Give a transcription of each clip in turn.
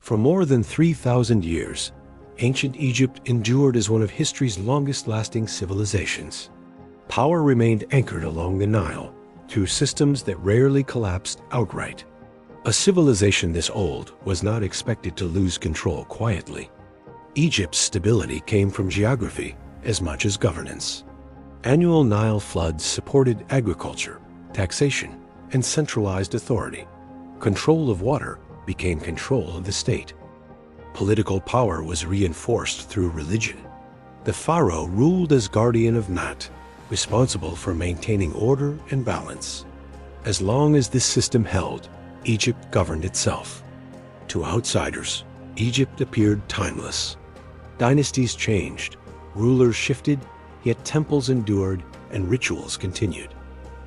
For more than 3,000 years, ancient Egypt endured as one of history's longest-lasting civilizations. Power remained anchored along the Nile through systems that rarely collapsed outright. A civilization this old was not expected to lose control quietly. Egypt's stability came from geography as much as governance. Annual Nile floods supported agriculture, taxation, and centralized authority. Control of water became control of the state. Political power was reinforced through religion. The pharaoh ruled as guardian of Nat, responsible for maintaining order and balance. As long as this system held, Egypt governed itself. To outsiders, Egypt appeared timeless. Dynasties changed, rulers shifted, yet temples endured and rituals continued.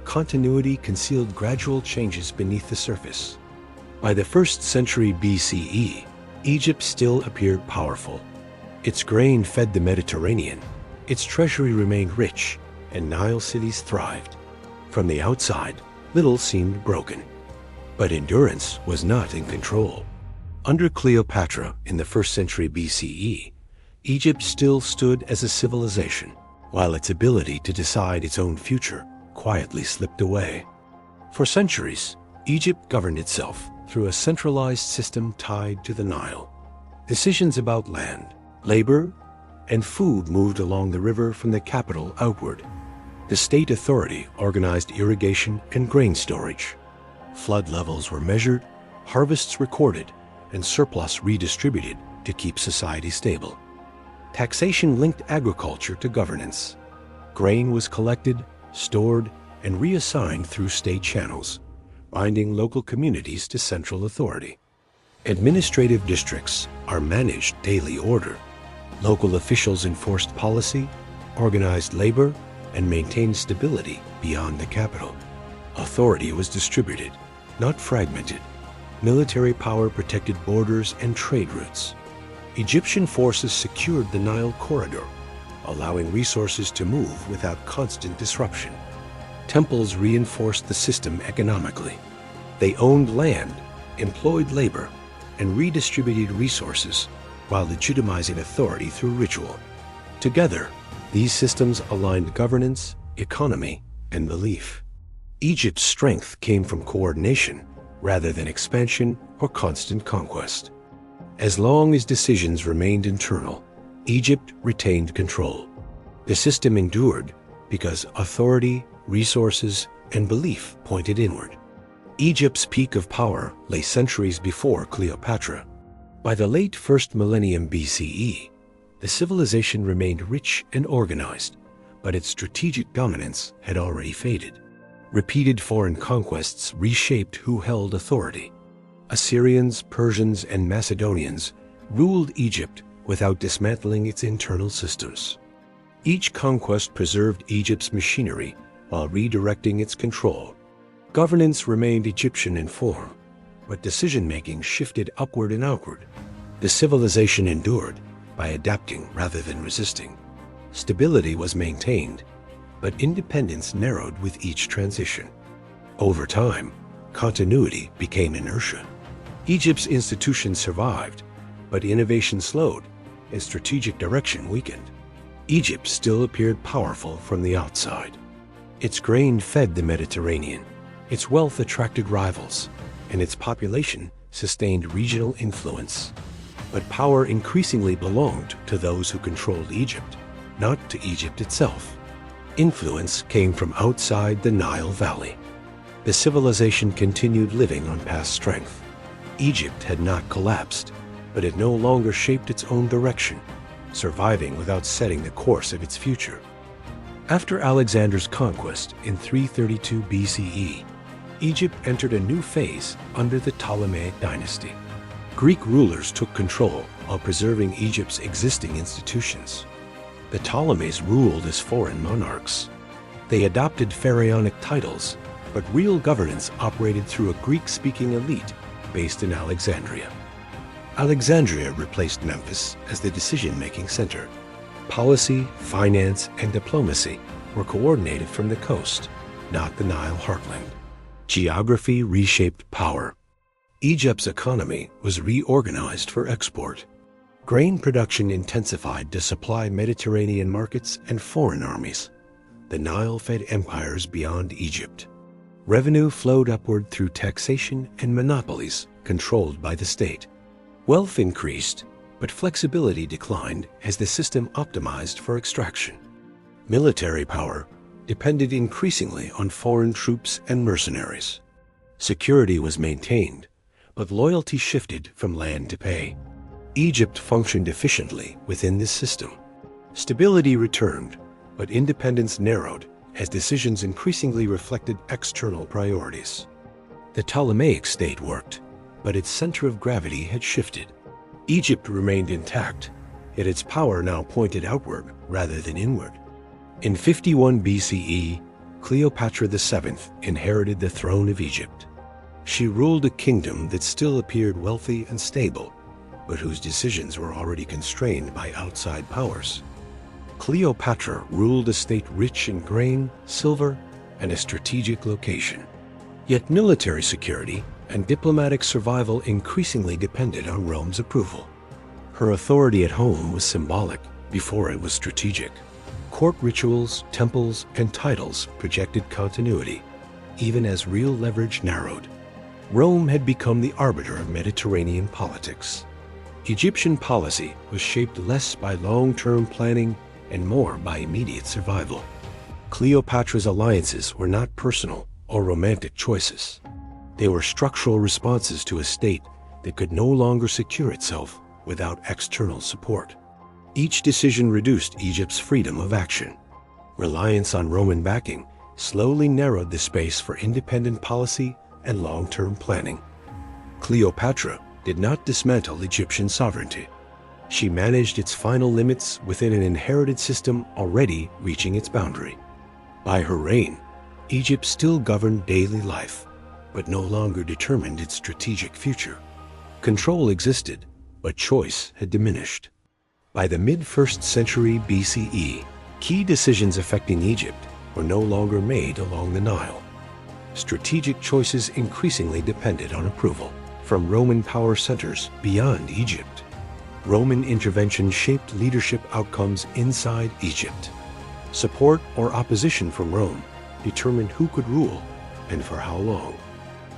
Continuity concealed gradual changes beneath the surface. By the 1st century BCE, Egypt still appeared powerful. Its grain fed the Mediterranean, its treasury remained rich, and Nile cities thrived. From the outside, little seemed broken. But endurance was not in control. Under Cleopatra in the 1st century BCE, Egypt still stood as a civilization, while its ability to decide its own future quietly slipped away. For centuries, Egypt governed itself through a centralized system tied to the Nile. Decisions about land, labor, and food moved along the river from the capital outward. The state authority organized irrigation and grain storage. Flood levels were measured, harvests recorded, and surplus redistributed to keep society stable. Taxation linked agriculture to governance. Grain was collected, stored, and reassigned through state channels, binding local communities to central authority. Administrative districts are managed daily order. Local officials enforced policy, organized labor, and maintained stability beyond the capital. Authority was distributed, not fragmented. Military power protected borders and trade routes. Egyptian forces secured the Nile corridor, allowing resources to move without constant disruption. Temples reinforced the system economically. They owned land, employed labor, and redistributed resources while legitimizing authority through ritual. Together, these systems aligned governance, economy, and belief. Egypt's strength came from coordination rather than expansion or constant conquest. As long as decisions remained internal, Egypt retained control. The system endured because authority, resources, and belief pointed inward. Egypt's peak of power lay centuries before Cleopatra. By the late 1st millennium BCE, the civilization remained rich and organized, but its strategic dominance had already faded. Repeated foreign conquests reshaped who held authority. Assyrians, Persians, and Macedonians ruled Egypt without dismantling its internal systems. Each conquest preserved Egypt's machinery while redirecting its control. Governance remained Egyptian in form, but decision-making shifted upward and outward. The civilization endured by adapting rather than resisting. Stability was maintained, but independence narrowed with each transition. Over time, continuity became inertia. Egypt's institutions survived, but innovation slowed and strategic direction weakened. Egypt still appeared powerful from the outside. Its grain fed the Mediterranean, its wealth attracted rivals, and its population sustained regional influence. But power increasingly belonged to those who controlled Egypt, not to Egypt itself. Influence came from outside the Nile Valley. The civilization continued living on past strength. Egypt had not collapsed, but it no longer shaped its own direction, surviving without setting the course of its future. After Alexander's conquest in 332 BCE, Egypt entered a new phase under the Ptolemaic dynasty. Greek rulers took control while preserving Egypt's existing institutions. The Ptolemies ruled as foreign monarchs. They adopted pharaonic titles, but real governance operated through a Greek-speaking elite based in Alexandria. Alexandria replaced Memphis as the decision-making center. Policy, finance, and diplomacy were coordinated from the coast, not the Nile heartland. Geography reshaped power. Egypt's economy was reorganized for export. Grain production intensified to supply Mediterranean markets and foreign armies. The Nile fed empires beyond Egypt. Revenue flowed upward through taxation and monopolies controlled by the state. Wealth increased, but flexibility declined as the system optimized for extraction. Military power depended increasingly on foreign troops and mercenaries. Security was maintained, but loyalty shifted from land to pay. Egypt functioned efficiently within this system. Stability returned, but independence narrowed as decisions increasingly reflected external priorities. The Ptolemaic state worked, but its center of gravity had shifted. Egypt remained intact, yet its power now pointed outward rather than inward. In 51 BCE, Cleopatra VII inherited the throne of Egypt. She ruled a kingdom that still appeared wealthy and stable, but whose decisions were already constrained by outside powers. Cleopatra ruled a state rich in grain, silver, and a strategic location. Yet military security and diplomatic survival increasingly depended on Rome's approval. Her authority at home was symbolic before it was strategic. Court rituals, temples, and titles projected continuity, even as real leverage narrowed. Rome had become the arbiter of Mediterranean politics. Egyptian policy was shaped less by long-term planning and more by immediate survival. Cleopatra's alliances were not personal or romantic choices. They were structural responses to a state that could no longer secure itself without external support. Each decision reduced Egypt's freedom of action. Reliance on Roman backing slowly narrowed the space for independent policy and long-term planning. Cleopatra did not dismantle Egyptian sovereignty. She managed its final limits within an inherited system already reaching its boundary. By her reign, Egypt still governed daily life, but no longer determined its strategic future. Control existed, but choice had diminished. By the mid-1st century BCE, key decisions affecting Egypt were no longer made along the Nile. Strategic choices increasingly depended on approval from Roman power centers beyond Egypt. Roman intervention shaped leadership outcomes inside Egypt. Support or opposition from Rome determined who could rule and for how long.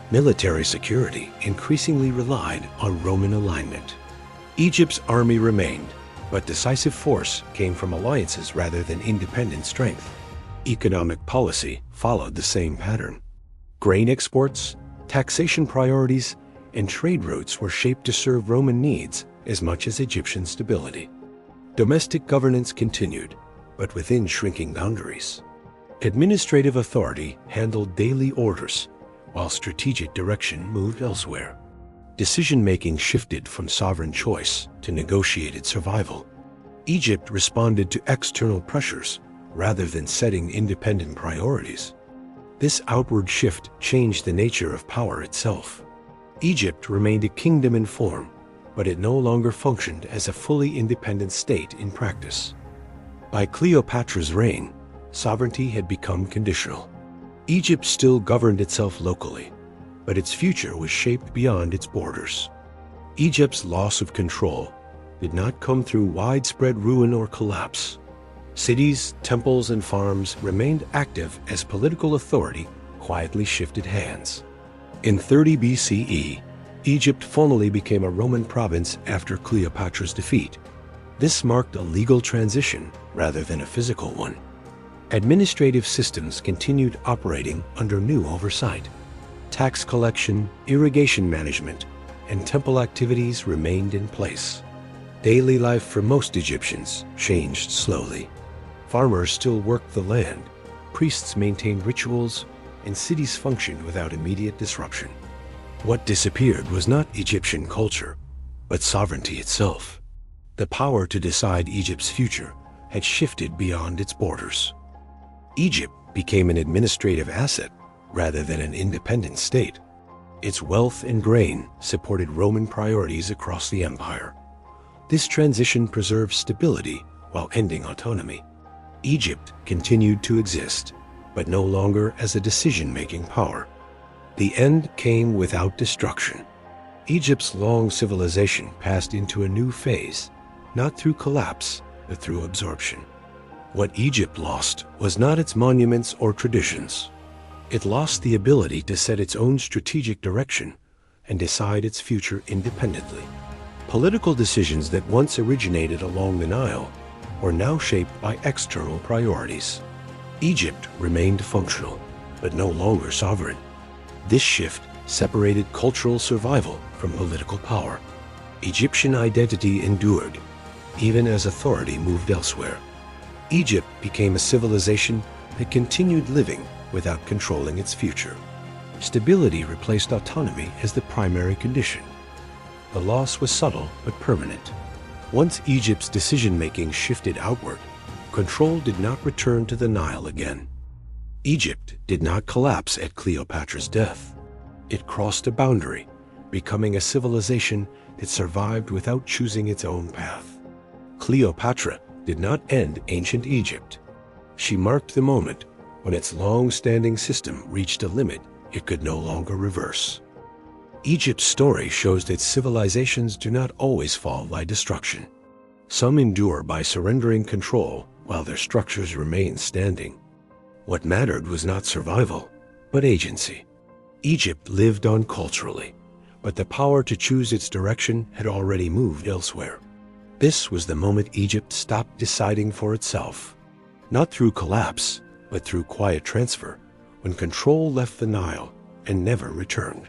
Military security increasingly relied on Roman alignment. Egypt's army remained, but decisive force came from alliances rather than independent strength. Economic policy followed the same pattern. Grain exports, taxation priorities, and trade routes were shaped to serve Roman needs as much as Egyptian stability. Domestic governance continued, but within shrinking boundaries. Administrative authority handled daily orders, while strategic direction moved elsewhere. Decision-making shifted from sovereign choice to negotiated survival. Egypt responded to external pressures rather than setting independent priorities. This outward shift changed the nature of power itself. Egypt remained a kingdom in form, but it no longer functioned as a fully independent state in practice. By Cleopatra's reign, sovereignty had become conditional. Egypt still governed itself locally, but its future was shaped beyond its borders. Egypt's loss of control did not come through widespread ruin or collapse. Cities, temples, and farms remained active as political authority quietly shifted hands. In 30 BCE, Egypt formally became a Roman province after Cleopatra's defeat. This marked a legal transition rather than a physical one. Administrative systems continued operating under new oversight. Tax collection, irrigation management, and temple activities remained in place. Daily life for most Egyptians changed slowly. Farmers still worked the land, priests maintained rituals, and cities functioned without immediate disruption. What disappeared was not Egyptian culture, but sovereignty itself. The power to decide Egypt's future had shifted beyond its borders. Egypt became an administrative asset rather than an independent state. Its wealth and grain supported Roman priorities across the empire. This transition preserved stability while ending autonomy. Egypt continued to exist, but no longer as a decision-making power. The end came without destruction. Egypt's long civilization passed into a new phase, not through collapse, but through absorption. What Egypt lost was not its monuments or traditions. It lost the ability to set its own strategic direction and decide its future independently. Political decisions that once originated along the Nile were now shaped by external priorities. Egypt remained functional, but no longer sovereign. This shift separated cultural survival from political power. Egyptian identity endured, even as authority moved elsewhere. Egypt became a civilization that continued living without controlling its future. Stability replaced autonomy as the primary condition. The loss was subtle but permanent. Once Egypt's decision-making shifted outward, control did not return to the Nile again. Egypt did not collapse at Cleopatra's death. It crossed a boundary, becoming a civilization that survived without choosing its own path. Cleopatra did not end ancient Egypt. She marked the moment when its long-standing system reached a limit it could no longer reverse. Egypt's story shows that civilizations do not always fall by destruction. Some endure by surrendering control while their structures remain standing. What mattered was not survival, but agency. Egypt lived on culturally, but the power to choose its direction had already moved elsewhere. This was the moment Egypt stopped deciding for itself, not through collapse, but through quiet transfer, when control left the Nile and never returned.